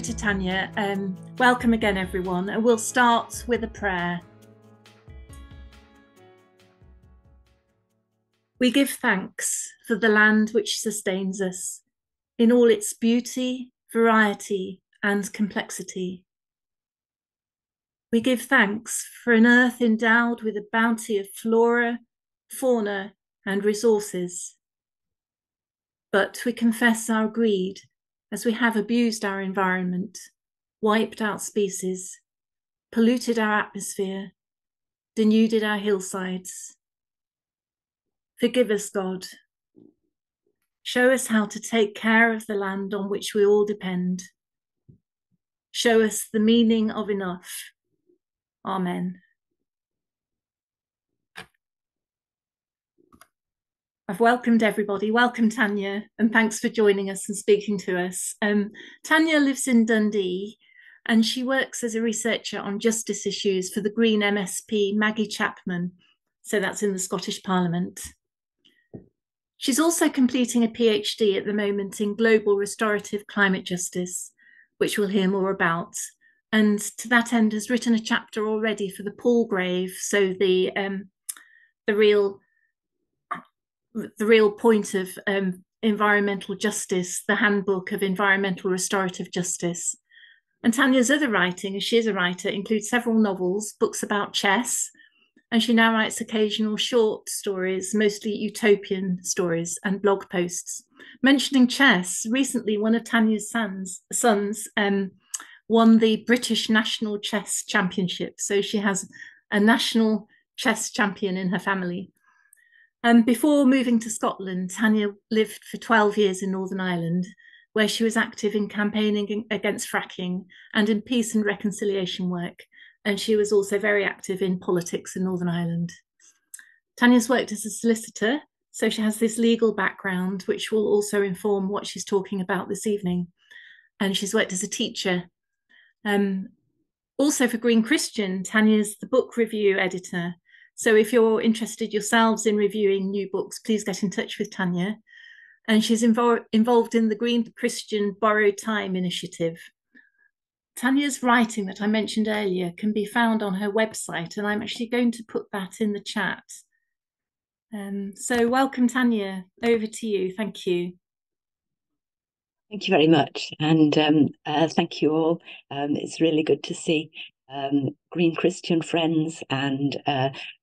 to Tanya. Welcome again, everyone, and we'll start with a prayer. We give thanks for the land which sustains us in all its beauty, variety, and complexity. We give thanks for an earth endowed with a bounty of flora, fauna, and resources. But we confess our greed as we have abused our environment, wiped out species, polluted our atmosphere, denuded our hillsides. Forgive us, God. Show us how to take care of the land on which we all depend. Show us the meaning of enough. Amen. I've welcomed everybody. Welcome, Tanya, and thanks for joining us and speaking to us. Tanya lives in Dundee, and she works as a researcher on justice issues for the Green MSP Maggie Chapman. So that's in the Scottish Parliament. She's also completing a PhD at the moment in global restorative climate justice, which we'll hear more about. And to that end has written a chapter already for the Palgrave, so the real point of environmental justice, the Handbook of Environmental Restorative Justice. And Tanya's other writing, as she is a writer, includes several novels, books about chess, and she now writes occasional short stories, mostly utopian stories, and blog posts. Mentioning chess, recently one of Tanya's sons won the British National Chess Championship. So she has a national chess champion in her family. Before moving to Scotland, Tanya lived for 12 years in Northern Ireland, where she was active in campaigning against fracking and in peace and reconciliation work. And she was also very active in politics in Northern Ireland. Tanya's worked as a solicitor, so she has this legal background, which will also inform what she's talking about this evening. And she's worked as a teacher. Also for Green Christian, Tanya's the book review editor. So if you're interested yourselves in reviewing new books, please get in touch with Tanya. And she's involved in the Green Christian Borrowed Time initiative. Tanya's writing that I mentioned earlier can be found on her website, and I'm actually going to put that in the chat. So welcome, Tanya. Over to you. Thank you. Thank you very much. And thank you all. It's really good to see Green Christian friends and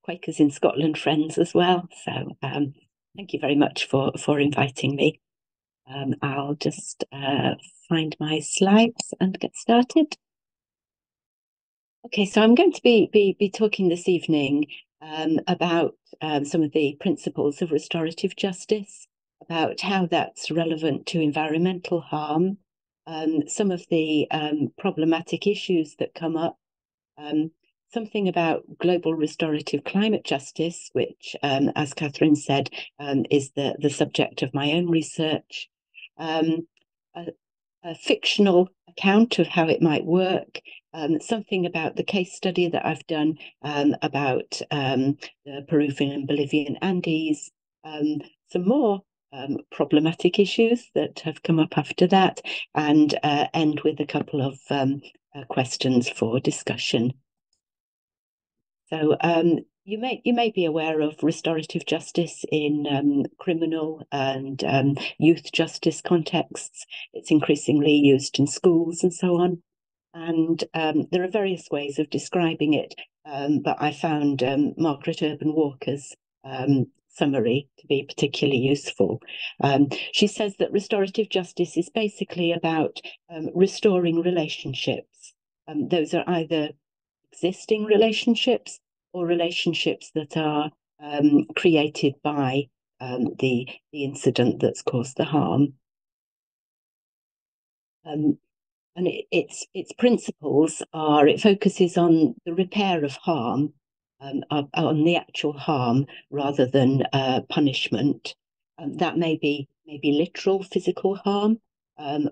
Quakers in Scotland friends as well. So thank you very much for inviting me. I'll just find my slides and get started. Okay, so I'm going to be talking this evening about some of the principles of restorative justice, about how that's relevant to environmental harm, some of the problematic issues that come up, something about global restorative climate justice, which, as Catherine said, is the subject of my own research, a fictional account of how it might work, something about the case study that I've done about the Peruvian and Bolivian Andes, some more problematic issues that have come up after that, and end with a couple of questions for discussion. So you may be aware of restorative justice in criminal and youth justice contexts. It's increasingly used in schools and so on. And there are various ways of describing it, but I found Margaret Urban Walker's summary to be particularly useful. She says that restorative justice is basically about restoring relationships. Those are either existing relationships or relationships that are created by the incident that's caused the harm. And its principles are, it focuses on the repair of harm, on the actual harm rather than punishment. That may be literal physical harm,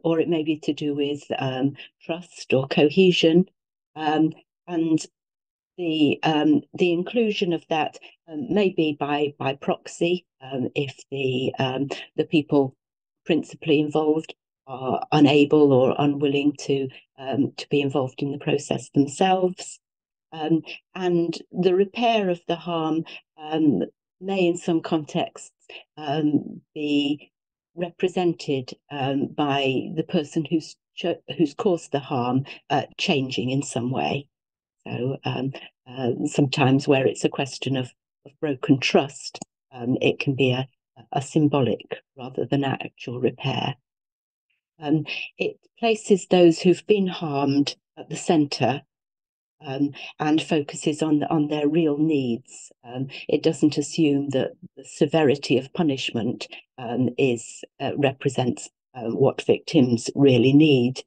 or it may be to do with trust or cohesion. And the inclusion of that may be by proxy, if the people principally involved are unable or unwilling to be involved in the process themselves. And the repair of the harm may, in some contexts, be represented by the person who's caused the harm changing in some way. So sometimes where it's a question of broken trust, it can be a symbolic rather than actual repair. It places those who've been harmed at the centre and focuses on their real needs. It doesn't assume that the severity of punishment represents what victims really need.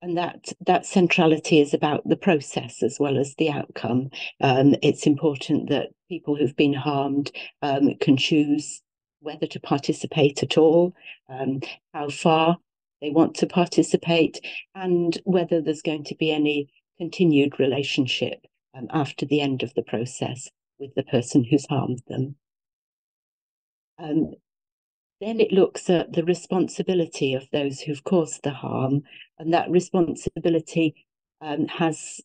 And that centrality is about the process as well as the outcome. It's important that people who've been harmed can choose whether to participate at all, how far they want to participate, and whether there's going to be any continued relationship after the end of the process with the person who's harmed them. Then it looks at the responsibility of those who've caused the harm, and that responsibility has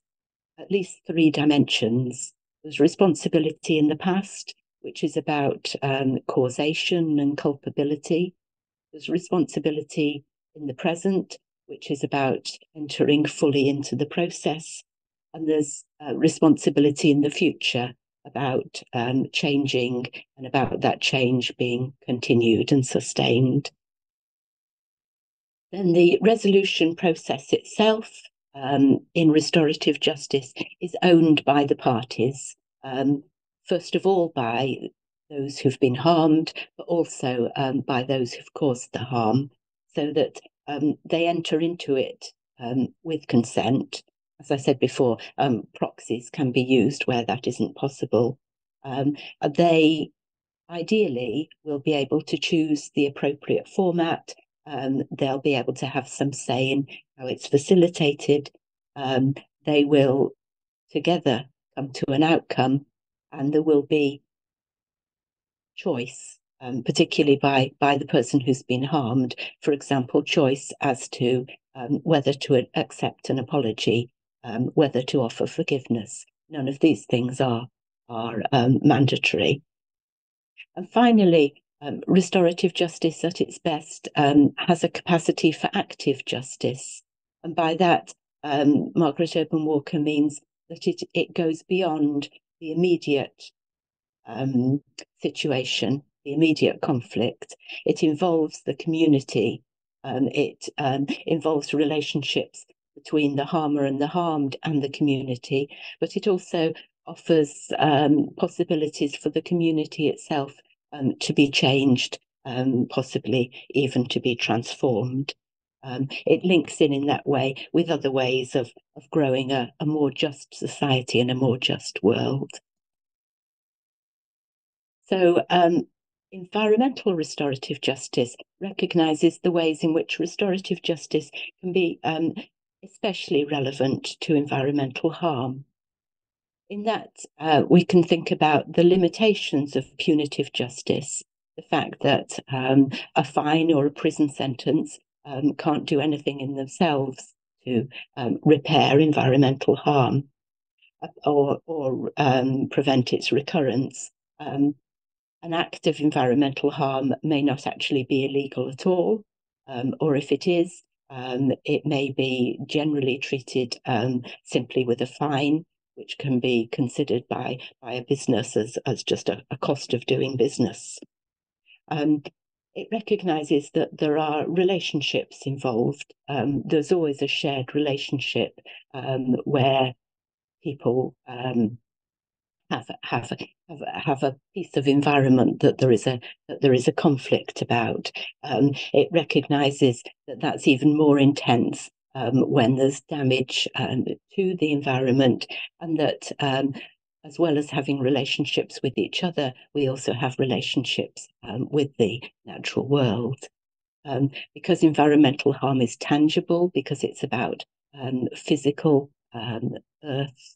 at least three dimensions. There's responsibility in the past, which is about causation and culpability. There's responsibility in the present, which is about entering fully into the process. And there's responsibility in the future, about changing and about that change being continued and sustained. Then the resolution process itself in restorative justice is owned by the parties, first of all by those who've been harmed, but also by those who've caused the harm, so that they enter into it with consent. As I said before, proxies can be used where that isn't possible. They ideally will be able to choose the appropriate format. They'll be able to have some say in how it's facilitated. They will together come to an outcome, and there will be choice, particularly by the person who's been harmed. For example, choice as to whether to accept an apology, whether to offer forgiveness. None of these things are mandatory. And finally, restorative justice at its best has a capacity for active justice. And by that, Margaret Urban Walker means that it goes beyond the immediate situation, the immediate conflict. It involves the community. It involves relationships between the harmer and the harmed and the community, but it also offers possibilities for the community itself to be changed, possibly even to be transformed. It links in that way with other ways of growing a more just society and a more just world. So environmental restorative justice recognises the ways in which restorative justice can be especially relevant to environmental harm. In that, we can think about the limitations of punitive justice, the fact that a fine or a prison sentence can't do anything in themselves to repair environmental harm or prevent its recurrence. An act of environmental harm may not actually be illegal at all, or if it is, it may be generally treated simply with a fine, which can be considered by a business as just a cost of doing business. It recognises that there are relationships involved. There's always a shared relationship where people have a piece of environment that there is a conflict about. It recognises that that's even more intense when there's damage to the environment, and that as well as having relationships with each other, we also have relationships with the natural world. Because environmental harm is tangible, because it's about physical earth,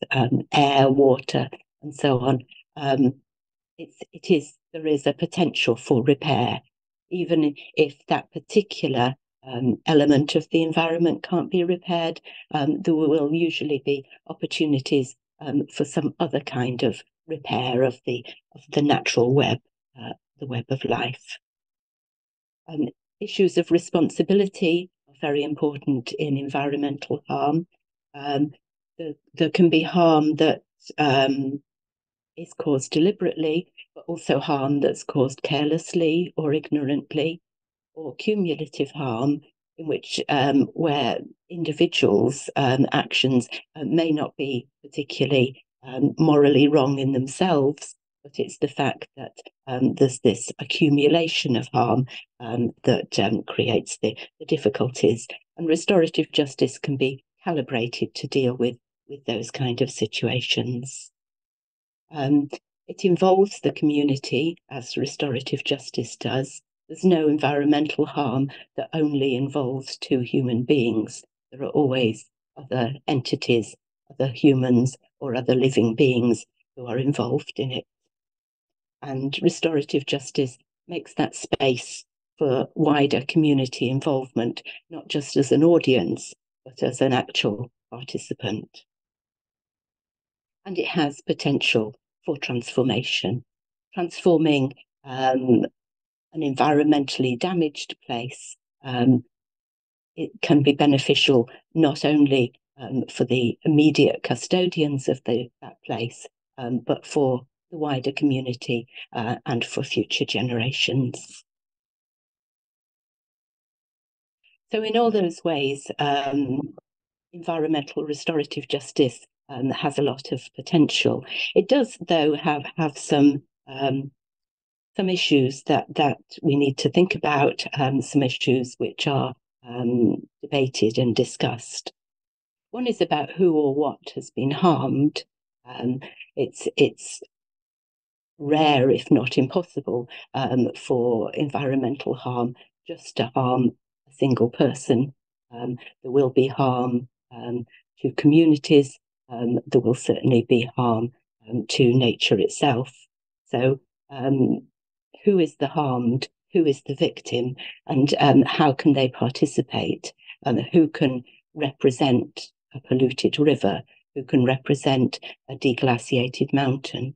air, water, and so on. There is a potential for repair, even if that particular element of the environment can't be repaired, there will usually be opportunities for some other kind of repair of the natural web, the web of life. Issues of responsibility are very important in environmental harm. There can be harm that is caused deliberately, but also harm that's caused carelessly or ignorantly, or cumulative harm, in which where individuals' actions may not be particularly morally wrong in themselves, but it's the fact that there's this accumulation of harm that creates the difficulties. And restorative justice can be calibrated to deal with those kind of situations. It involves the community, as restorative justice does. There's no environmental harm that only involves two human beings. There are always other entities, other humans, or other living beings who are involved in it. And restorative justice makes that space for wider community involvement, not just as an audience, but as an actual participant. And it has potential for transformation, transforming an environmentally damaged place. It can be beneficial not only for the immediate custodians of that place, but for the wider community and for future generations. So in all those ways, environmental restorative justice has a lot of potential. It does, though, have some issues that we need to think about, some issues which are debated and discussed. One is about who or what has been harmed. It's rare, if not impossible, for environmental harm just to harm a single person. There will be harm to communities. There will certainly be harm to nature itself. So who is the harmed? Who is the victim? And how can they participate? Who can represent a polluted river? Who can represent a deglaciated mountain?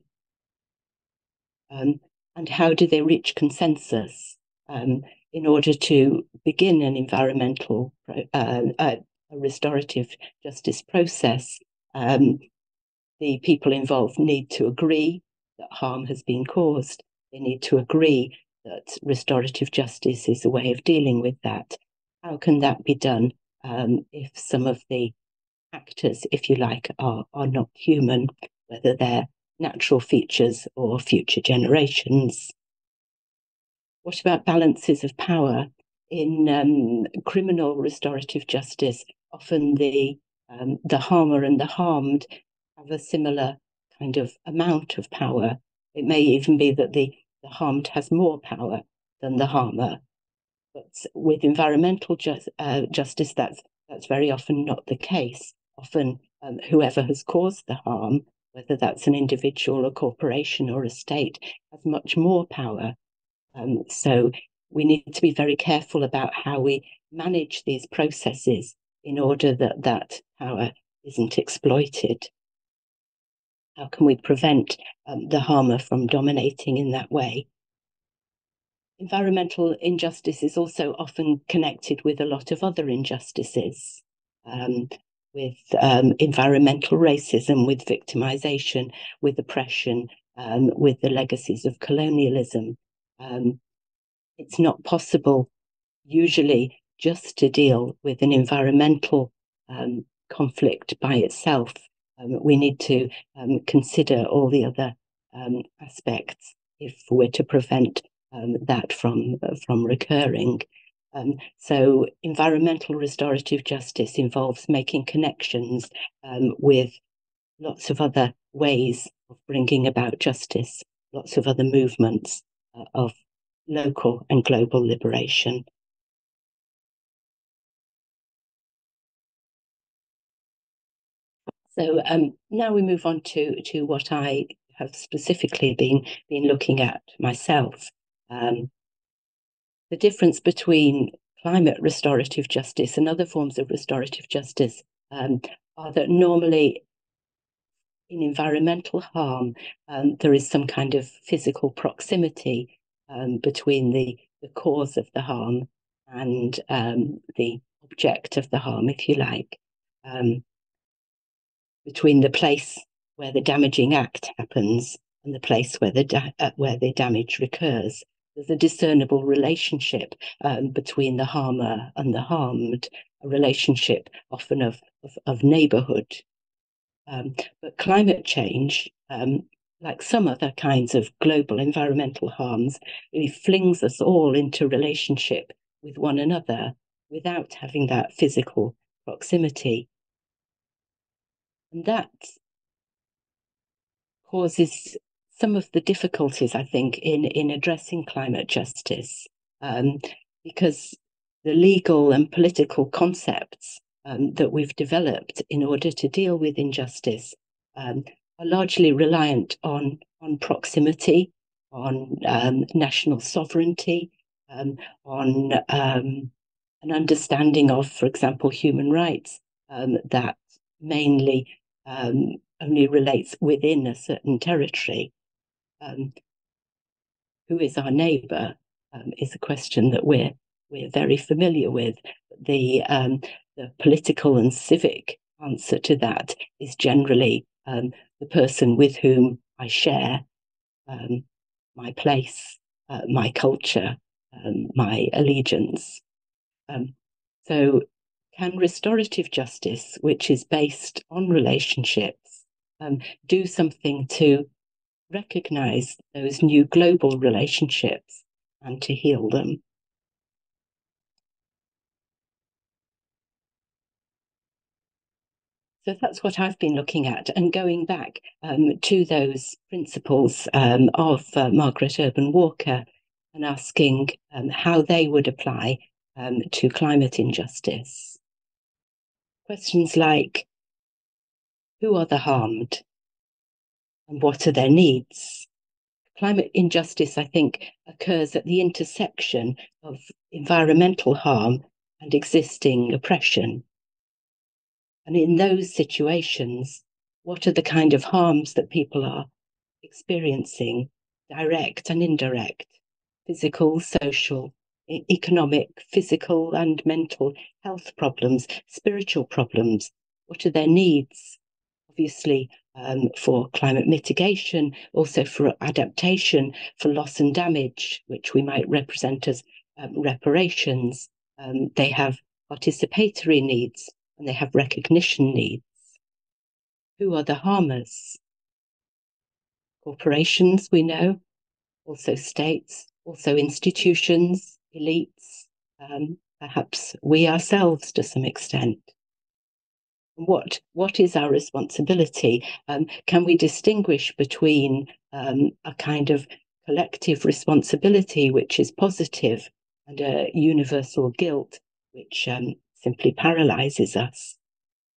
And how do they reach consensus in order to begin an environmental, a restorative justice process? The people involved need to agree that harm has been caused. They need to agree that restorative justice is a way of dealing with that. How can that be done if some of the actors, if you like, are not human, whether they're natural features or future generations? What about balances of power? In criminal restorative justice, often the harmer and the harmed have a similar kind of amount of power. It may even be that the harmed has more power than the harmer. But with environmental justice, that's very often not the case. Often whoever has caused the harm, whether that's an individual, a corporation, or a state, has much more power. So we need to be very careful about how we manage these processes in order that that power isn't exploited. How can we prevent the harmer from dominating in that way? Environmental injustice is also often connected with a lot of other injustices, with environmental racism, with victimization, with oppression, with the legacies of colonialism. It's not possible usually just to deal with an environmental conflict by itself. We need to consider all the other aspects if we're to prevent that from recurring. So environmental restorative justice involves making connections with lots of other ways of bringing about justice, lots of other movements of local and global liberation. So now we move on to what I have specifically been looking at myself. the difference between climate restorative justice and other forms of restorative justice are that normally in environmental harm, there is some kind of physical proximity between the cause of the harm and the object of the harm, if you like, between the place where the damaging act happens and the place where the damage recurs. There's a discernible relationship between the harmer and the harmed, a relationship often of neighbourhood. But climate change, like some other kinds of global environmental harms, really flings us all into relationship with one another without having that physical proximity. And that causes some of the difficulties, I think, in addressing climate justice, because the legal and political concepts that we've developed in order to deal with injustice are largely reliant on proximity, on national sovereignty, on an understanding of, for example, human rights that mainly only relates within a certain territory. Who is our neighbour is a question that we're very familiar with. The political and civic answer to that is generally the person with whom I share my place, my culture, my allegiance. So can restorative justice, which is based on relationships, do something to recognise those new global relationships and to heal them? So that's what I've been looking at, and going back to those principles of Margaret Urban Walker and asking how they would apply to climate injustice. Questions like, who are the harmed and what are their needs? Climate injustice, I think, occurs at the intersection of environmental harm and existing oppression. And in those situations, what are the kind of harms that people are experiencing, direct and indirect, physical, social, economic, physical and mental health problems, spiritual problems? What are their needs? Obviously, for climate mitigation, also for adaptation, for loss and damage, which we might represent as reparations. They have participatory needs and they have recognition needs. Who are the harmers? Corporations, we know, also states, also institutions, elites, perhaps we ourselves to some extent. What is our responsibility? Can we distinguish between a kind of collective responsibility, which is positive, and a universal guilt, which simply paralyzes us?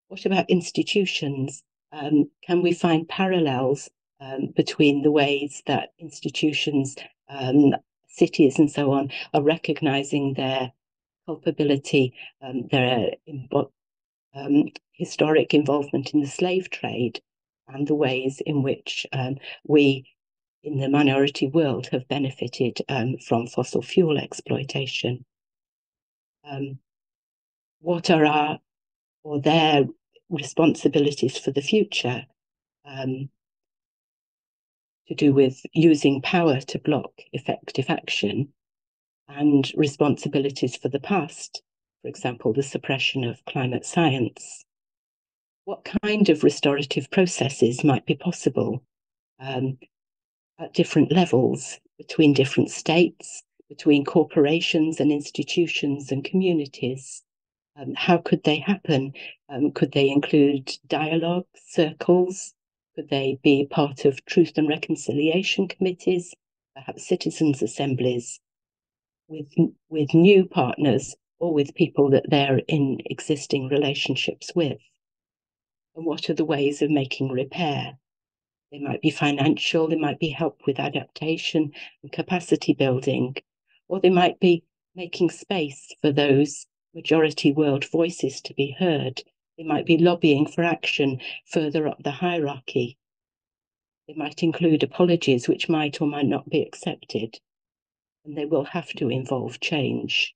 What about institutions? Can we find parallels between the ways that institutions, cities and so on, are recognizing their culpability, their historic involvement in the slave trade, and the ways in which we in the minority world have benefited from fossil fuel exploitation? What are our or their responsibilities for the future, to do with using power to block effective action, and responsibilities for the past, for example, the suppression of climate science? What kind of restorative processes might be possible at different levels, between different states, between corporations and institutions and communities? How could they happen? Could they include dialogue circles? Could they be part of truth and reconciliation committees, perhaps citizens' assemblies, with new partners or with people that they're in existing relationships with? And what are the ways of making repair? They might be financial, they might be help with adaptation and capacity building, or they might be making space for those majority world voices to be heard. They might be lobbying for action further up the hierarchy. They might include apologies which might or might not be accepted, and they will have to involve change.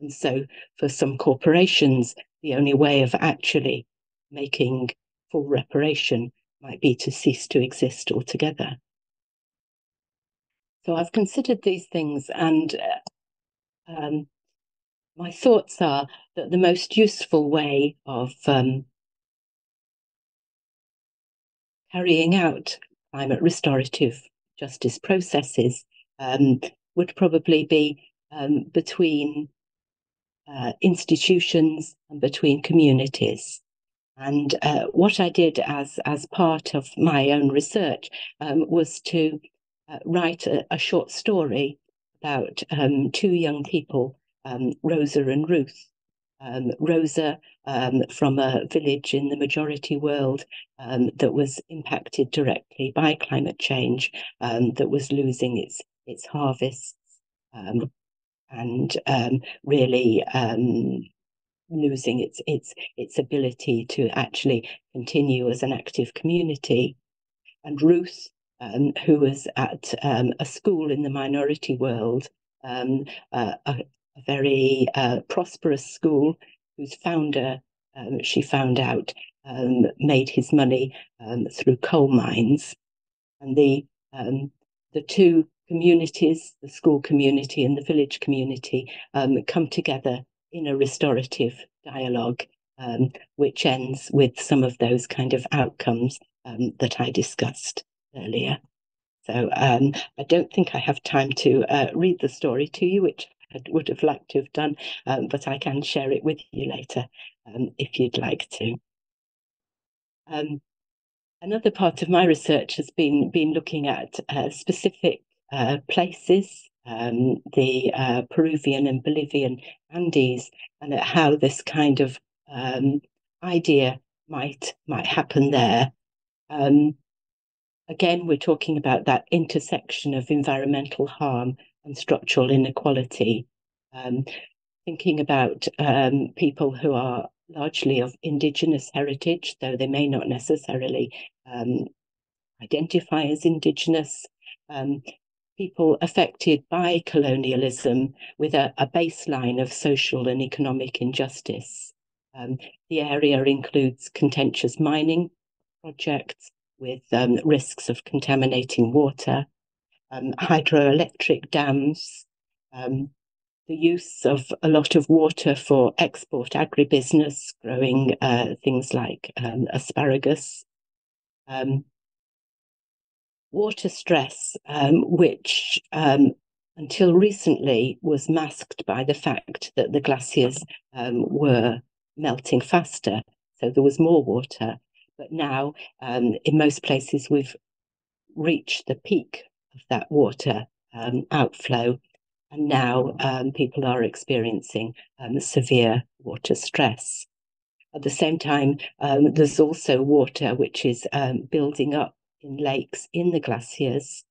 And so for some corporations, the only way of actually making full reparation might be to cease to exist altogether. So I've considered these things, and my thoughts are that the most useful way of carrying out climate restorative justice processes would probably be between institutions and between communities. And what I did as part of my own research was to write a short story about two young people, Rosa and Ruth. Rosa from a village in the majority world that was impacted directly by climate change, that was losing its harvests and really losing its ability to actually continue as an active community. And Ruth, who was at a school in the minority world, a very prosperous school, whose founder, she found out, made his money through coal mines. And the two communities, the school community and the village community, come together in a restorative dialogue, which ends with some of those kind of outcomes that I discussed earlier. So I don't think I have time to read the story to you, which I would have liked to have done, but I can share it with you later if you'd like to. Another part of my research has been looking at specific places, the Peruvian and Bolivian Andes, and at how this kind of idea might happen there. Again, we're talking about that intersection of environmental harm and structural inequality. Thinking about people who are largely of Indigenous heritage, though they may not necessarily identify as Indigenous, people affected by colonialism with a baseline of social and economic injustice. The area includes contentious mining projects with risks of contaminating water, hydroelectric dams, the use of a lot of water for export agribusiness, growing things like asparagus, water stress, which until recently was masked by the fact that the glaciers were melting faster, so there was more water. But now, in most places, we've reached the peak of that water outflow, and now people are experiencing severe water stress. At the same time, there's also water which is building up in lakes in the glaciers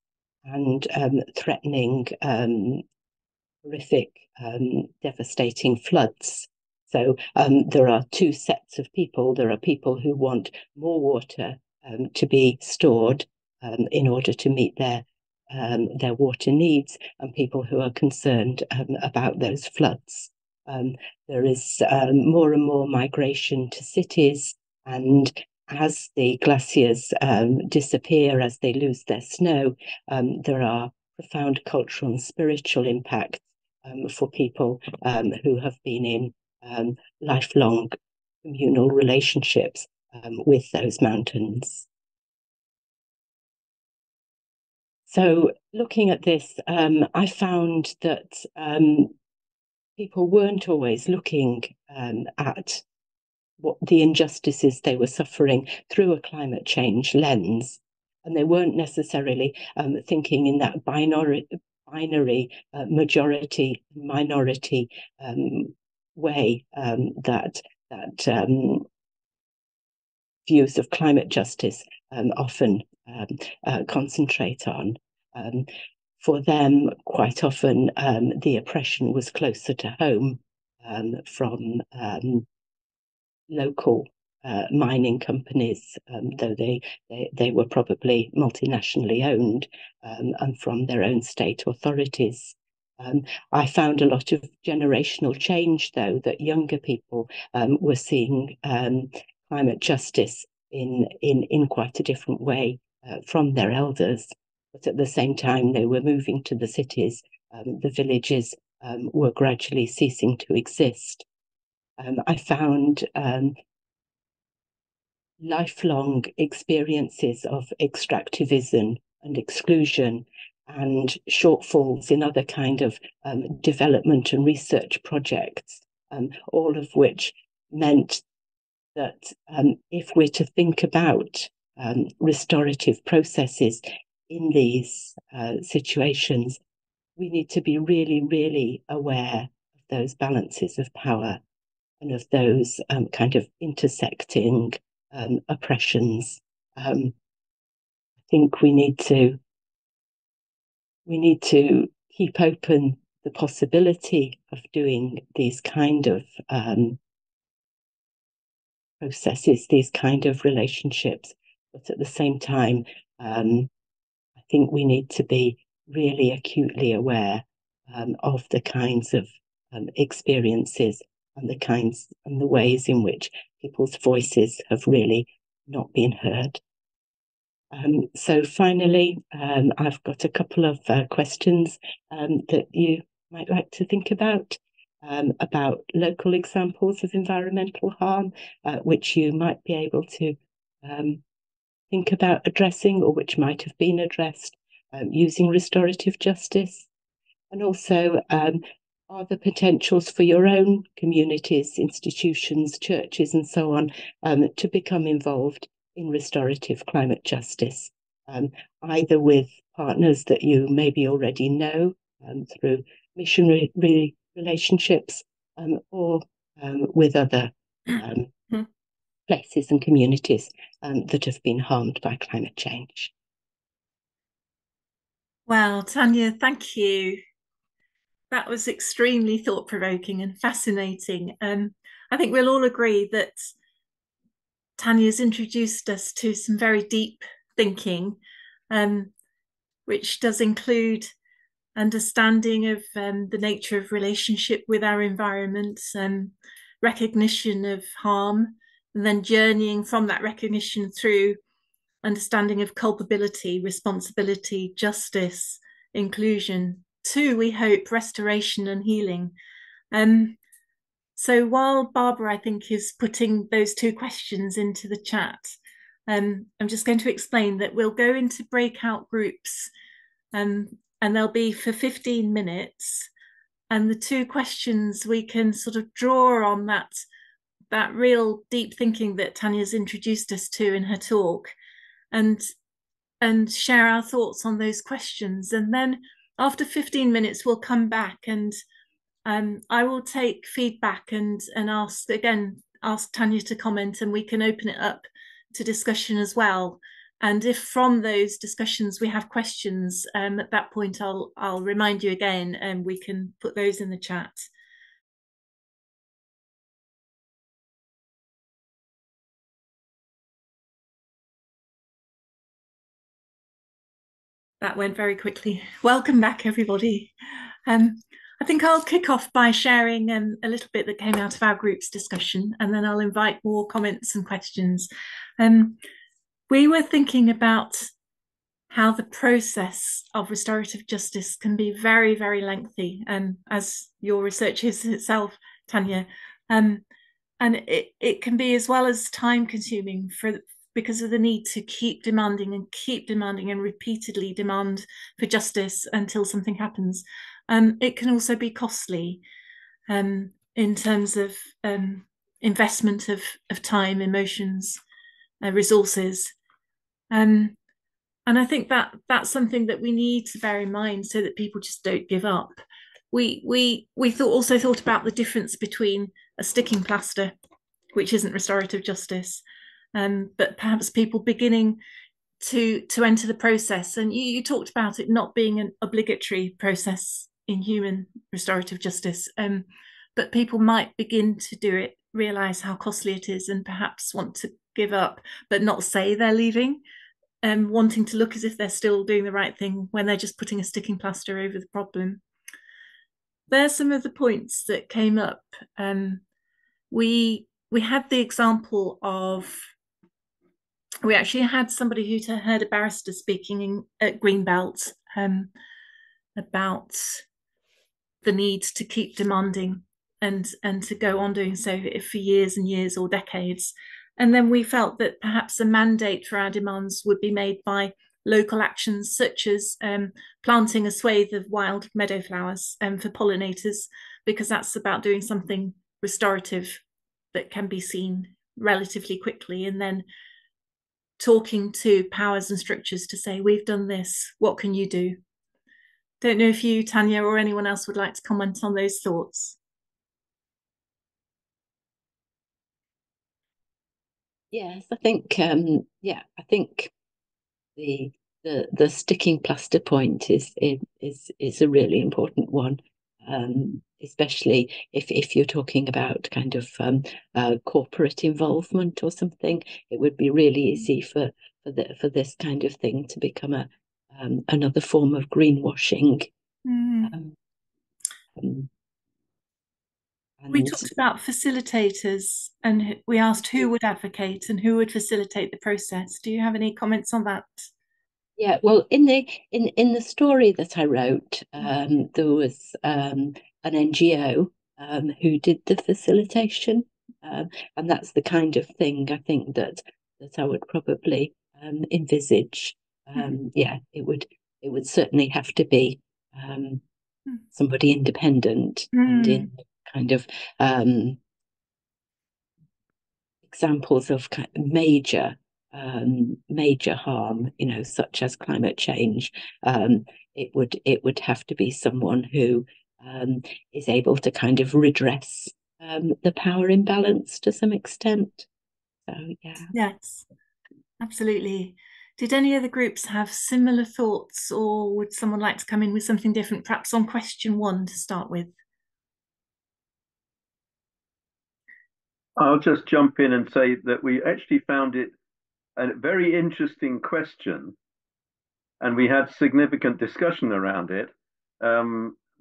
and threatening horrific, devastating floods. So there are two sets of people. There are people who want more water to be stored in order to meet their water needs, and people who are concerned about those floods. There is more and more migration to cities, and as the glaciers disappear, as they lose their snow, there are profound cultural and spiritual impacts for people who have been in lifelong communal relationships with those mountains. So looking at this, I found that people weren't always looking at what the injustices they were suffering through a climate change lens. And they weren't necessarily thinking in that binary majority minority way that views of climate justice often concentrate on. for them, quite often the oppression was closer to home from local mining companies, though they were probably multinationally owned, and from their own state authorities. I found a lot of generational change, though, that younger people were seeing climate justice in quite a different way from their elders. But at the same time, they were moving to the cities. The villages were gradually ceasing to exist. I found lifelong experiences of extractivism and exclusion and shortfalls in other kind of development and research projects, all of which meant that if we're to think about restorative processes in these situations, we need to be really, really aware of those balances of power and of those kind of intersecting oppressions. I think we need to keep open the possibility of doing these kind of processes, these kind of relationships, but at the same time, I think we need to be really acutely aware of the kinds of experiences and the kinds and the ways in which people's voices have really not been heard. So finally, I've got a couple of questions that you might like to think about local examples of environmental harm, which you might be able to think about addressing, or which might have been addressed using restorative justice. And also, are the potentials for your own communities, institutions, churches, and so on, to become involved in restorative climate justice, either with partners that you maybe already know through missionary relationships, or with other places and communities that have been harmed by climate change. Well, Tanya, thank you. That was extremely thought-provoking and fascinating. I think we'll all agree that Tanya's introduced us to some very deep thinking, which does include understanding of the nature of relationship with our environment, recognition of harm, and then journeying from that recognition through understanding of culpability, responsibility, justice, inclusion, to, we hope, restoration and healing. So while Barbara, I think, is putting those two questions into the chat, I'm just going to explain that we'll go into breakout groups, and they'll be for 15 minutes. And the two questions, we can sort of draw on that real deep thinking that Tanya's introduced us to in her talk, and share our thoughts on those questions. And then after 15 minutes, we'll come back, and I will take feedback and ask Tanya to comment, and we can open it up to discussion as well. And if from those discussions we have questions, at that point I'll remind you again, and we can put those in the chat. That went very quickly. Welcome back, everybody. I think I'll kick off by sharing a little bit that came out of our group's discussion, and then I'll invite more comments and questions. We were thinking about how the process of restorative justice can be very, very lengthy, as your research is itself, Tanya. And it can be as well as time consuming because of the need to keep demanding and repeatedly demand for justice until something happens. It can also be costly in terms of investment of time, emotions, resources. And I think that's something that we need to bear in mind so that people just don't give up. We also thought about the difference between a sticking plaster, which isn't restorative justice, but perhaps people beginning to enter the process. And you talked about it not being an obligatory process in human restorative justice, but people might begin to do it, realize how costly it is, and perhaps want to give up, but not say they're leaving, wanting to look as if they're still doing the right thing when they're just putting a sticking plaster over the problem. There's some of the points that came up. We had the example of, we actually had somebody who'd heard a barrister speaking at Greenbelt about the need to keep demanding and to go on doing so for years and years or decades. And then we felt that perhaps a mandate for our demands would be made by local actions such as planting a swathe of wild meadow flowers for pollinators, because that's about doing something restorative that can be seen relatively quickly, and then talking to powers and structures to say, we've done this, what can you do? Don't know if you, Tanya, or anyone else would like to comment on those thoughts. Yes, I think I think the sticking plaster point is a really important one, especially if you're talking about kind of corporate involvement or something. It would be really easy for this kind of thing to become another form of greenwashing. Um, We talked about facilitators, and we asked who would advocate and who would facilitate the process. Do you have any comments on that? Yeah, well, in the story that I wrote, there was an NGO who did the facilitation, and that's the kind of thing I think that I would probably envisage. Yeah, it would certainly have to be somebody independent and in kind of examples of major harm, such as climate change. It would have to be someone who is able to kind of redress the power imbalance to some extent. So yeah. Yes, absolutely. Did any other groups have similar thoughts, or would someone like to come in with something different, perhaps on question 1 to start with? I'll just jump in and say that we actually found it a very interesting question, and we had significant discussion around it.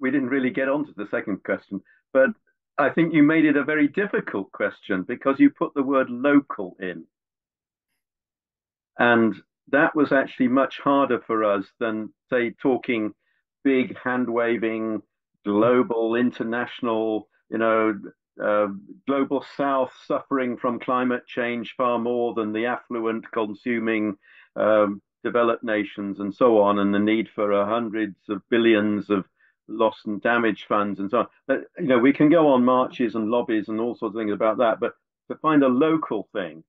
We didn't really get on to the second question, but I think you made it a very difficult question because you put the word local in. And that was actually much harder for us than, say, talking big hand waving, global, international, global south suffering from climate change far more than the affluent consuming developed nations and so on, and the need for hundreds of billions of loss and damage funds and so on. But, we can go on marches and lobbies and all sorts of things about that, but to find a local thing,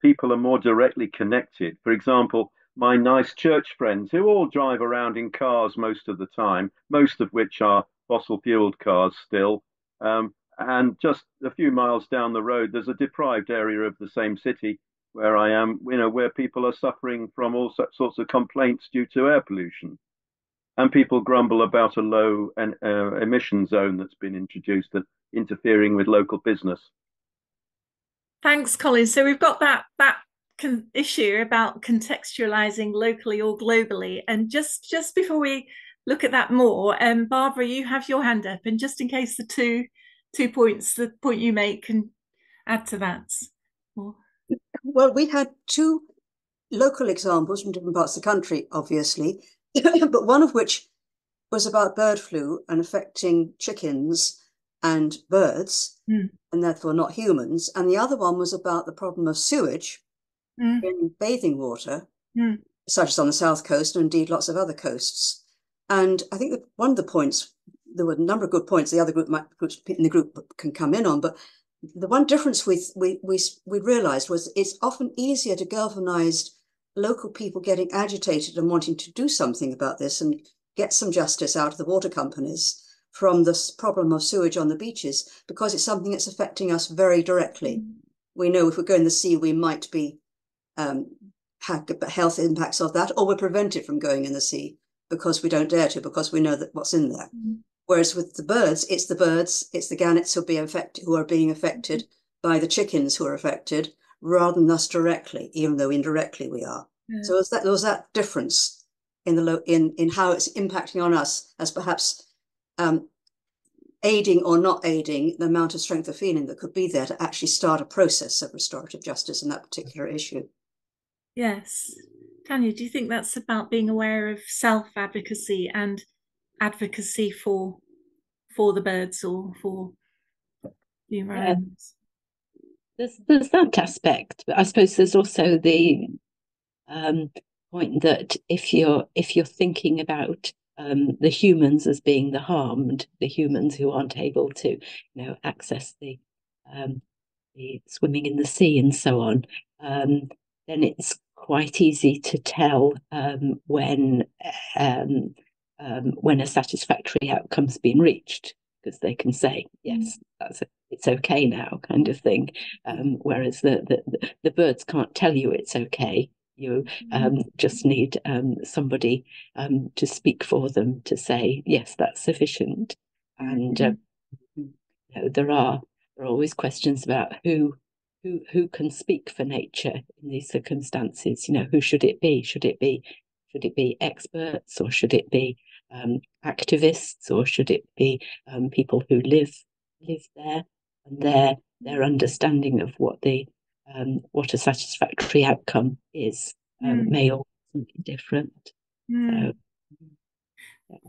people are more directly connected. For example, my nice church friends who all drive around in cars most of the time, most of which are fossil fueled cars still. And just a few miles down the road, there's a deprived area of the same city where I am, where people are suffering from all sorts of complaints due to air pollution. And people grumble about a low emission zone that's been introduced that interfering with local business. Thanks, Colin. So we've got that issue about contextualizing locally or globally. And just before we look at that more, Barbara, you have your hand up, and just in case the two points, the point you make can add to that. Well, we had 2 local examples from different parts of the country, obviously, but one of which was about bird flu and affecting chickens and birds, and therefore not humans. And the other one was about the problem of sewage in bathing water, such as on the south coast and indeed lots of other coasts. And I think that one of the points, there were a number of good points the other groups in the group can come in on, but the one difference we realised was it's often easier to galvanise local people getting agitated and wanting to do something about this and get some justice out of the water companies from this problem of sewage on the beaches, because it's something that's affecting us very directly. We know if we go in the sea, we might be health impacts of that, or we prevent it from going in the sea because we don't dare to, because we know that what's in there. Whereas with the birds, it's the gannets who are being affected by the chickens who are affected, rather than us directly, even though indirectly we are. So there was that difference in how it's impacting on us as perhaps aiding or not aiding the amount of strength of feeling that could be there to actually start a process of restorative justice in that particular issue. Yes. Tanya, do you think that's about being aware of self-advocacy and advocacy for the birds or for the environment? There's that aspect, but I suppose there's also the point that if you're thinking about the humans as being the harmed, the humans who aren't able to, access the swimming in the sea and so on, then it's quite easy to tell when a satisfactory outcome's been reached, because they can say, yes, it's okay now, kind of thing. Whereas the birds can't tell you it's okay. You just need somebody to speak for them to say, yes, that's sufficient. And there are always questions about who can speak for nature in these circumstances. Who should it be? Should it be experts, or should it be activists, or should it be people who live there, and their understanding of what a satisfactory outcome is may also be different. So,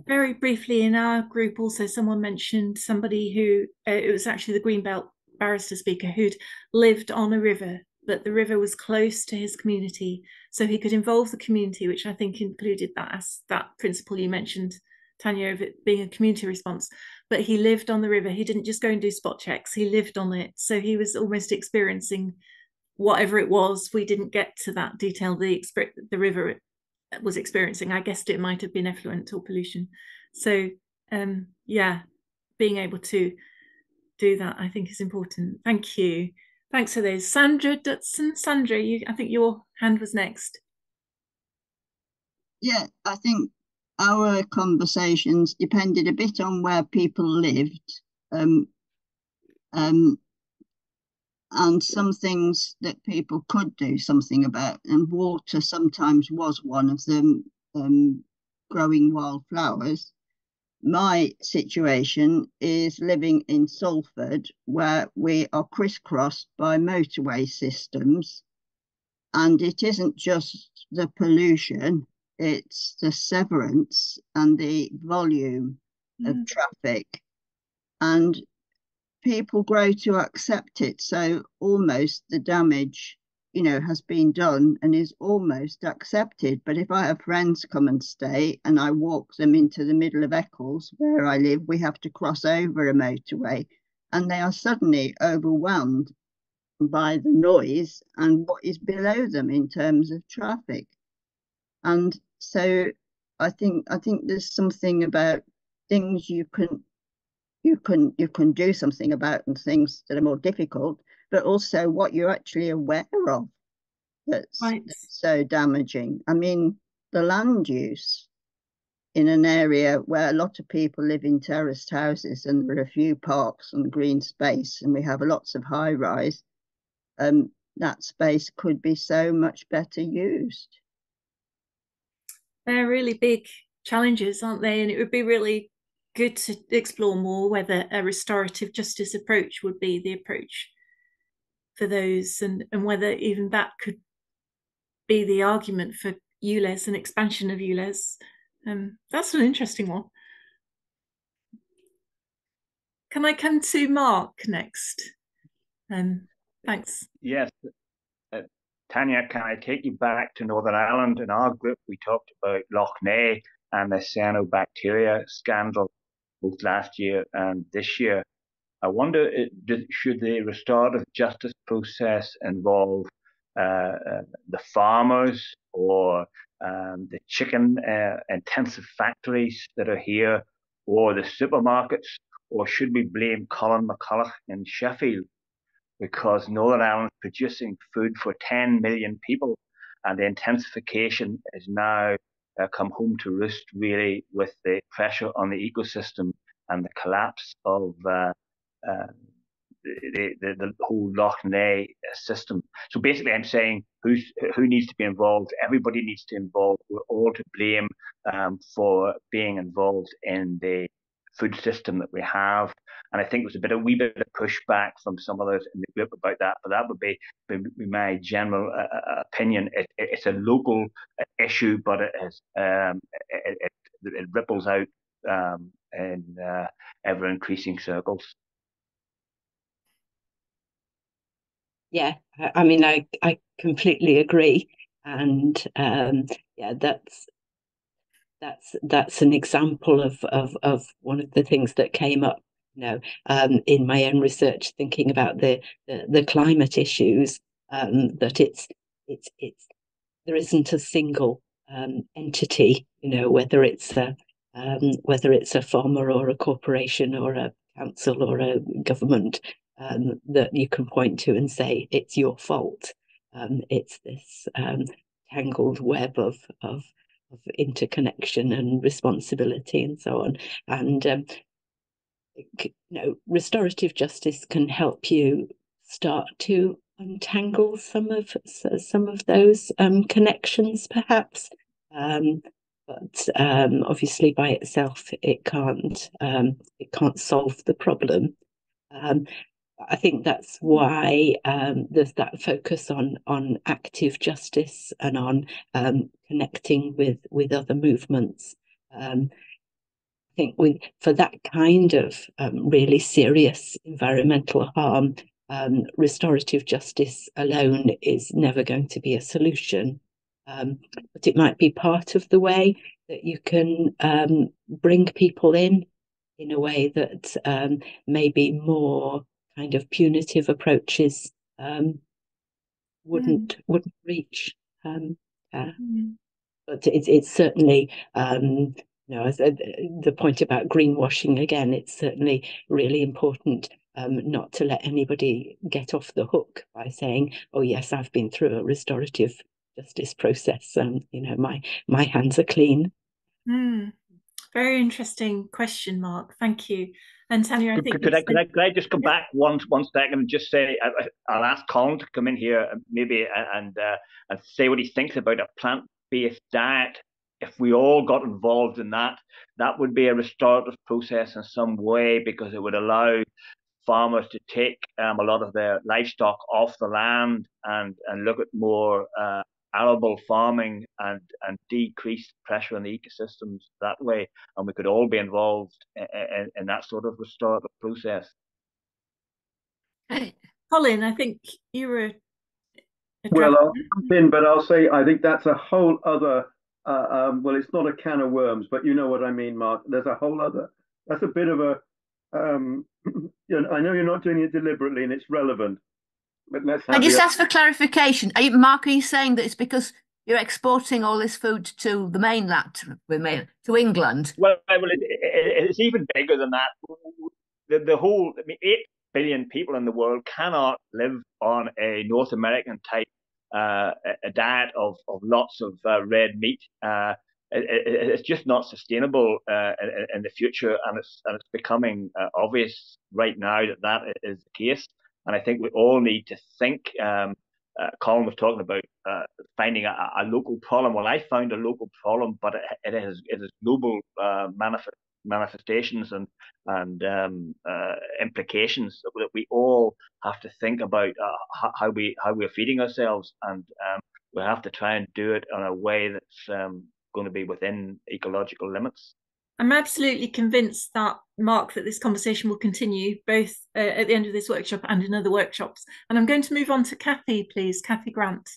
very briefly, in our group also, someone mentioned somebody who it was actually the Greenbelt barrister speaker who'd lived on a river, but the river was close to his community, so he could involve the community, which I think included that principle you mentioned, Tanya, of it being a community response. But he lived on the river. He didn't just go and do spot checks. He lived on it, so he was almost experiencing whatever it was. We didn't get to that detail. The river was experiencing, I guessed it might have been effluent or pollution. So being able to do that, I think, is important. Thank you. Thanks for those. Sandra Dutson. Sandra, I think your hand was next. Yeah, I think our conversations depended a bit on where people lived, and some things that people could do something about, and water sometimes was one of them, growing wildflowers. My situation is living in Salford, where we are crisscrossed by motorway systems, and it isn't just the pollution, it's the severance and the volume of traffic, and people grow to accept it. So almost the damage, has been done and is almost accepted. But if I have friends come and stay and I walk them into the middle of Eccles, where I live, we have to cross over a motorway, and they are suddenly overwhelmed by the noise and what is below them in terms of traffic. And so I think there's something about things you can do something about, and things that are more difficult, but also what you're actually aware of that's so damaging. I mean, the land use in an area where a lot of people live in terraced houses and there are a few parks and green space, and we have lots of high rise, that space could be so much better used. They're really big challenges, aren't they? And it would be really good to explore more whether a restorative justice approach would be the approach for those, and whether even that could be the argument for ULEZ and expansion of ULEZ. That's an interesting one. Can I come to Mark next? Thanks. Yes. Tanya, can I take you back to Northern Ireland? In our group, we talked about Lough Neagh and the cyanobacteria scandal both last year and this year. I wonder, should the restorative justice process involve the farmers or the chicken intensive factories that are here, or the supermarkets, or should we blame Colin McCulloch in Sheffield? Because Northern Ireland is producing food for 10 million people, and the intensification is now come home to roost, really, with the pressure on the ecosystem and the collapse of the whole Loch Ness system. So basically, I'm saying who needs to be involved? Everybody needs to involve. We're all to blame for being involved in the food system that we have. And I think there's a wee bit of pushback from some others in the group about that, but that would be my general opinion. It's a local issue, but it ripples out in ever increasing circles. Yeah, I mean, I completely agree, and yeah, that's an example of one of the things that came up, in my own research, thinking about the climate issues, that it's there isn't a single entity, whether it's a farmer or a corporation or a council or a government, that you can point to and say it's your fault. It's this tangled web of interconnection and responsibility and so on. And restorative justice can help you start to untangle some of those connections, perhaps. But obviously, by itself, it can't solve the problem. I think that's why there's that focus on active justice and on connecting with other movements. I think for that kind of really serious environmental harm, restorative justice alone is never going to be a solution. But it might be part of the way that you can bring people in a way that maybe more kind of punitive approaches wouldn't reach. But it's certainly, as the point about greenwashing again, it's certainly really important not to let anybody get off the hook by saying, "Oh yes, I've been through a restorative justice process, my hands are clean." Very interesting question, Mark. Thank you. And Tanya, I think could I just come back one second and just say, I'll ask Colin to come in here maybe and say what he thinks about a plant-based diet. If we all got involved in that would be a restorative process in some way, because it would allow farmers to take a lot of their livestock off the land and look at more arable farming and decrease pressure on the ecosystems that way, and we could all be involved in that sort of restorative process. Colin, I think you were. Well, I'll jump in, but I'll say I think that's a whole other. Well, it's not a can of worms, but you know what I mean, Mark. There's a whole other. That's a bit of a. I know you're not doing it deliberately, and it's relevant. But let's have I just ask for clarification. Mark, are you saying that it's because you're exporting all this food to the mainland, to England? Well, it's even bigger than that. The whole, 8 billion people in the world cannot live on a North American type a diet of lots of red meat. It's just not sustainable in the future, and it's becoming obvious right now that is the case. And I think we all need to think. Colin was talking about finding a local problem. Well, I found a local problem, but it is global manifestations and implications that we all have to think about how we're feeding ourselves, and we have to try and do it in a way that's going to be within ecological limits. I'm absolutely convinced that, Mark, that this conversation will continue both at the end of this workshop and in other workshops. And I'm going to move on to Kathy, please. Kathy Grant.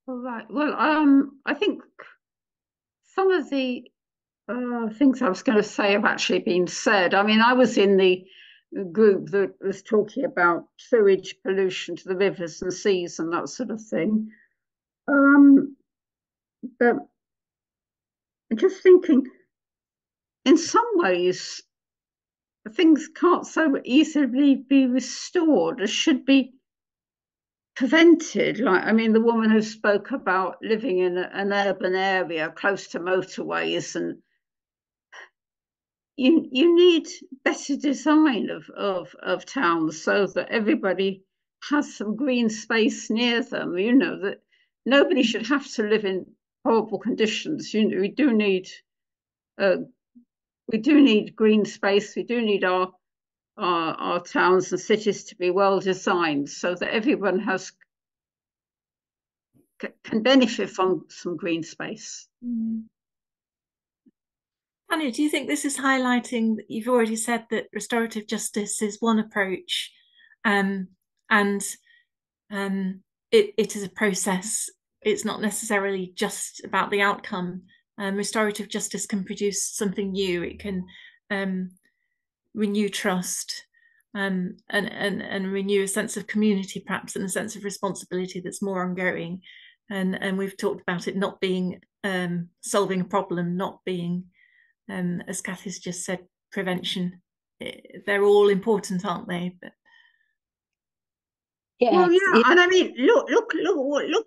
All right. Well, I think some of the things I was going to say have actually been said. I mean, I was in the group that was talking about sewage pollution to the rivers and seas and that sort of thing. But I'm just thinking, in some ways, things can't so easily be restored as should be prevented. Like, I mean, the woman who spoke about living in an urban area close to motorways, and you need better design of towns so that everybody has some green space near them. You know, that nobody should have to live in horrible conditions. You know, we do need green space. We do need our towns and cities to be well designed so that everyone can benefit from some green space. Tanya, do you think this is highlighting that you've already said that restorative justice is one approach, and it is a process? It's not necessarily just about the outcome. Restorative justice can produce something new. It can renew trust, and renew a sense of community, perhaps, and a sense of responsibility that's more ongoing. And we've talked about it not being solving a problem, not being, as Kathy's just said, prevention. They're all important, aren't they? But yeah, well, yeah, and I mean, look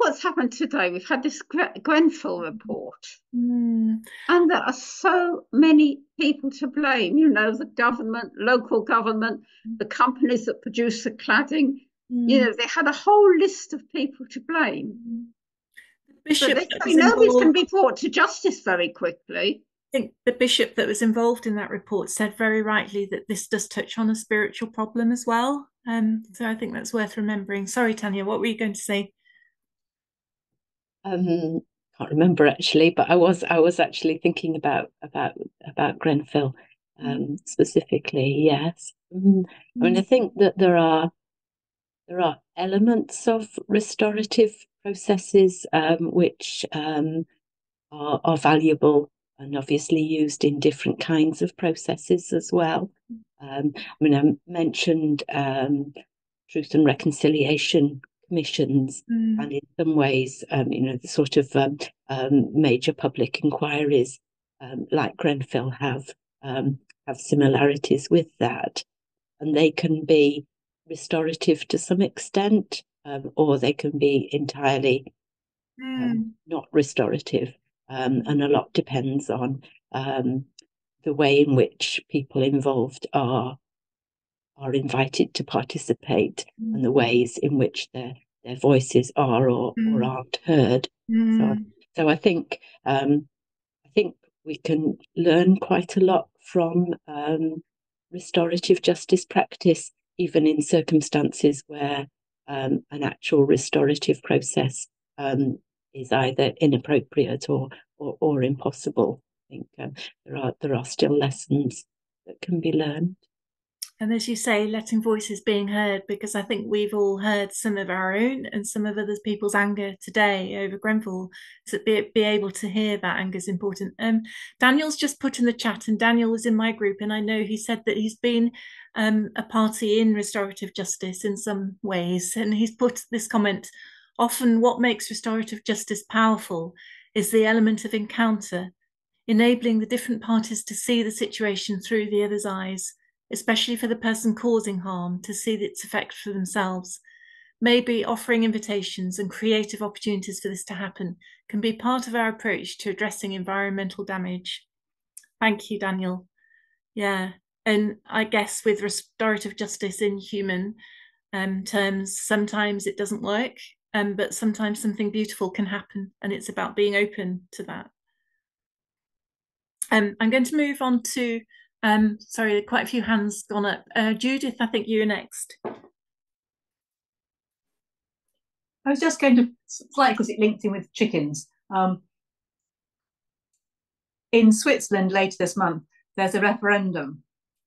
what's happened today. We've had this Grenfell report, and there are so many people to blame. You know, the government, local government, the companies that produce the cladding. You know, they had a whole list of people to blame. But nobody's going to be brought to justice very quickly. I think the bishop that was involved in that report said very rightly that this does touch on a spiritual problem as well. So I think that's worth remembering. Sorry, Tanya, what were you going to say? Can't remember actually, but I was actually thinking about Grenfell specifically. Yes, I mean, I think that there are elements of restorative processes which are valuable and obviously used in different kinds of processes as well. I mean, I mentioned truth and reconciliation commissions, and in some ways, you know, the sort of major public inquiries like Grenfell have similarities with that, and they can be restorative to some extent, or they can be entirely not restorative. And a lot depends on the way in which people involved are invited to participate, and the ways in which their voices are or aren't heard. So I think we can learn quite a lot from restorative justice practice, even in circumstances where an actual restorative process is either inappropriate or impossible. I think there are still lessons that can be learned. And as you say, letting voices being heard, because I think we've all heard some of our own and some of other people's anger today over Grenfell. So be able to hear that anger is important. Daniel's just put in the chat, and Daniel was in my group, and I know he said that he's been a party in restorative justice in some ways, and he's put this comment: often what makes restorative justice powerful is the element of encounter, enabling the different parties to see the situation through the other's eyes, especially for the person causing harm, to see its effect for themselves. Maybe offering invitations and creative opportunities for this to happen can be part of our approach to addressing environmental damage. Thank you, Daniel. Yeah, and I guess with restorative justice in human terms, sometimes it doesn't work, but sometimes something beautiful can happen, and it's about being open to that. I'm going to move on to sorry, quite a few hands gone up. Judith, I think you're next. I was just going to, slightly because it linked in with chickens. In Switzerland later this month, there's a referendum.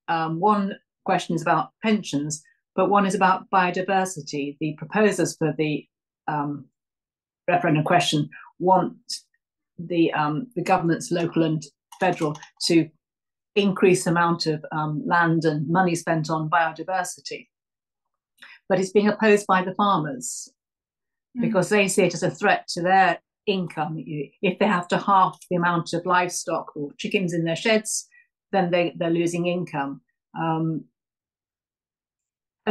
One question is about pensions, but one is about biodiversity. The proposers for the referendum question want the governments, local and federal, to increase the amount of land and money spent on biodiversity. But it's being opposed by the farmers because they see it as a threat to their income. If they have to halve the amount of livestock or chickens in their sheds, then they're losing income. And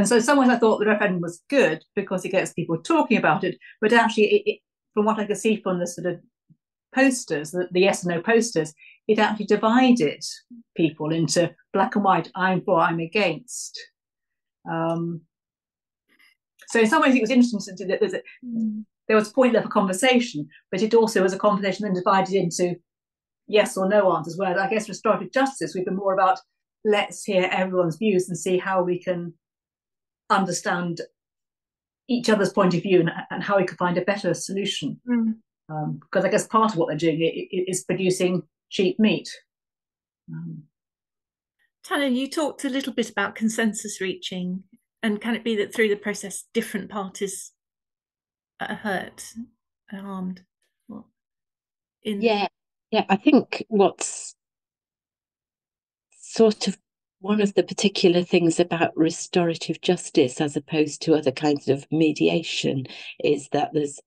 so, in some ways, I thought the referendum was good because it gets people talking about it. But actually, from what I could see from the sort of posters, the yes and no posters, it actually divided people into black and white. I'm for, I'm against. So in some ways, it was interesting that there was a point there for conversation, but it also was a conversation then divided into yes or no answers. Whereas I guess restorative justice, we've been more about let's hear everyone's views and see how we can understand each other's point of view and how we could find a better solution. Because I guess part of what they're doing is producing cheap meat. Tanya, you talked a little bit about consensus reaching, and can it be that through the process different parties are hurt, are harmed? Yeah, I think what's sort of one of the particular things about restorative justice as opposed to other kinds of mediation is that there's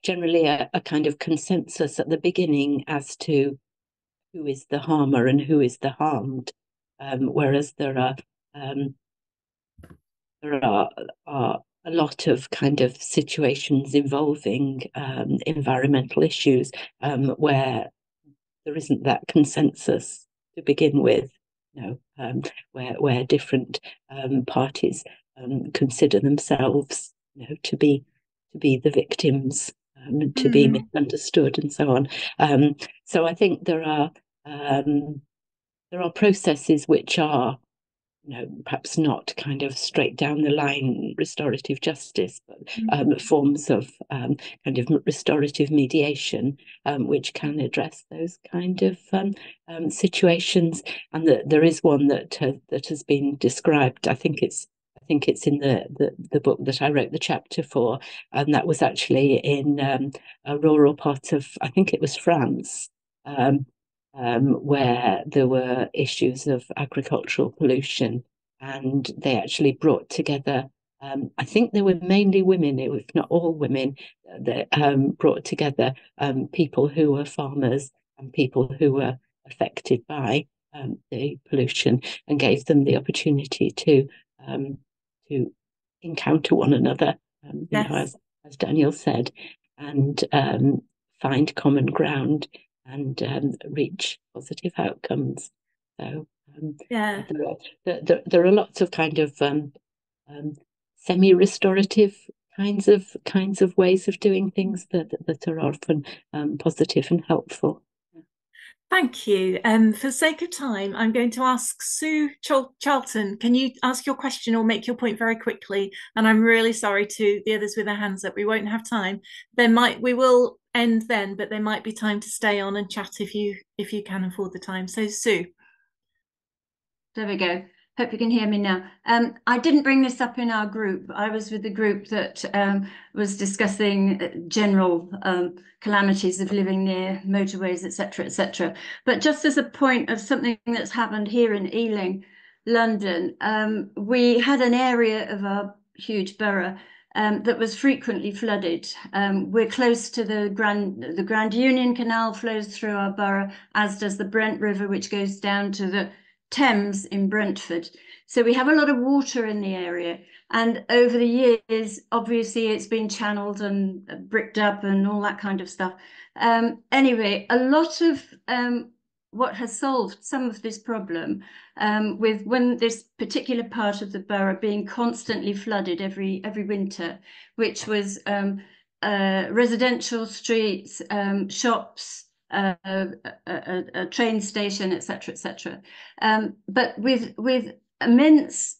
generally a kind of consensus at the beginning as to who is the harmer and who is the harmed, whereas there are a lot of kind of situations involving environmental issues where there isn't that consensus to begin with, where different parties consider themselves, to be the victims, to be misunderstood, and so on. So I think there are processes which are, perhaps not kind of straight down the line restorative justice, but forms of kind of restorative mediation, which can address those kind of situations. And that there is one that has been described. I think it's in the book that I wrote the chapter for, and that was actually in a rural part of, I think it was France. Where there were issues of agricultural pollution, and they actually brought together, I think they were mainly women, if not all women, that brought together people who were farmers and people who were affected by the pollution, and gave them the opportunity to encounter one another, Yes. as Daniel said, and find common ground and reach positive outcomes. So there are lots of kind of semi-restorative kinds of ways of doing things that are often positive and helpful. Thank you. For the sake of time, I'm going to ask Sue Charlton, can you ask your question or make your point very quickly? And I'm really sorry to the others with their hands up. We won't have time. We will end then, but there might be time to stay on and chat if you can afford the time. So Sue. There we go. Hope you can hear me now. I didn't bring this up in our group. I was with the group that was discussing general calamities of living near motorways, etc., etc. But just as a point of something that's happened here in Ealing, London, we had an area of our huge borough that was frequently flooded. We're close to the Grand Union Canal flows through our borough, as does the Brent River, which goes down to the Thames in Brentford. So we have a lot of water in the area, and over the years obviously it's been channeled and bricked up and all that kind of stuff. Anyway, a lot of what has solved some of this problem with when this particular part of the borough being constantly flooded every winter, which was residential streets, shops, a train station, etc., etc. But with immense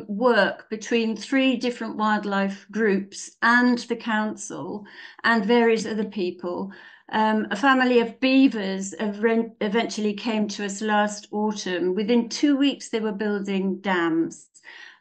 work between 3 different wildlife groups and the council and various other people, a family of beavers eventually came to us last autumn. Within 2 weeks, they were building dams.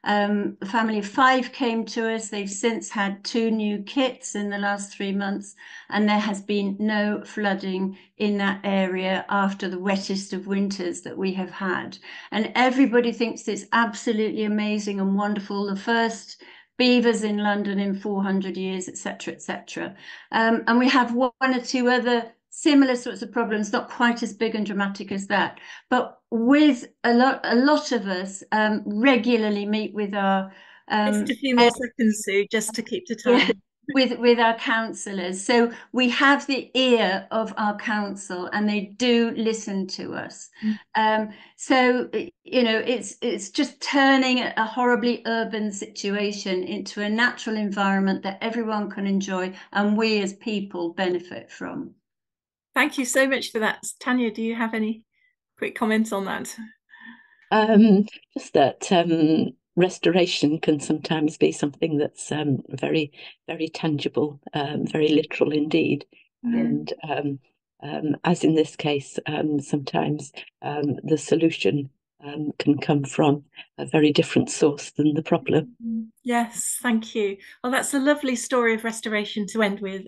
A family of 5 came to us. They've since had 2 new kits in the last 3 months, and there has been no flooding in that area after the wettest of winters that we have had. And everybody thinks it's absolutely amazing and wonderful. The first beavers in London in 400 years, etc., etc. And we have 1 or 2 other similar sorts of problems, not quite as big and dramatic as that, but with a lot of us regularly meet with our just a few more seconds, Sue, just to keep the time. Yeah, with our counsellors. So we have the ear of our council, and they do listen to us. So you know, it's just turning a horribly urban situation into a natural environment that everyone can enjoy, and we as people benefit from. Thank you so much for that. Tanya, do you have any quick comments on that? Just that restoration can sometimes be something that's very, very tangible, very literal indeed. And as in this case, sometimes the solution can come from a very different source than the problem. Yes, thank you. Well, that's a lovely story of restoration to end with.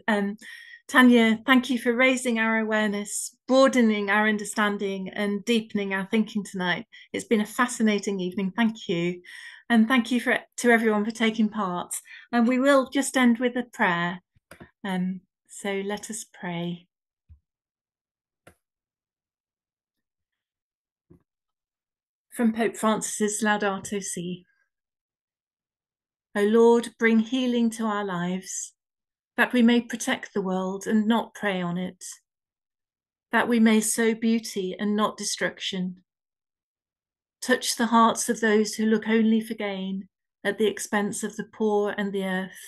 Tanya, thank you for raising our awareness, broadening our understanding, and deepening our thinking tonight. It's been a fascinating evening. Thank you. And thank you to everyone for taking part. And we will just end with a prayer. So let us pray. From Pope Francis's Laudato Si. O Lord, bring healing to our lives, that we may protect the world and not prey on it, that we may sow beauty and not destruction. Touch the hearts of those who look only for gain at the expense of the poor and the earth.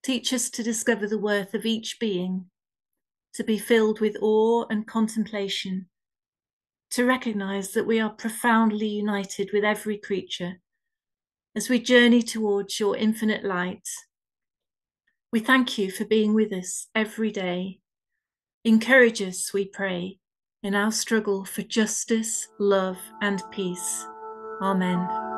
Teach us to discover the worth of each being, to be filled with awe and contemplation, to recognize that we are profoundly united with every creature as we journey towards your infinite light. We thank you for being with us every day. Encourage us, we pray, in our struggle for justice, love, and peace. Amen.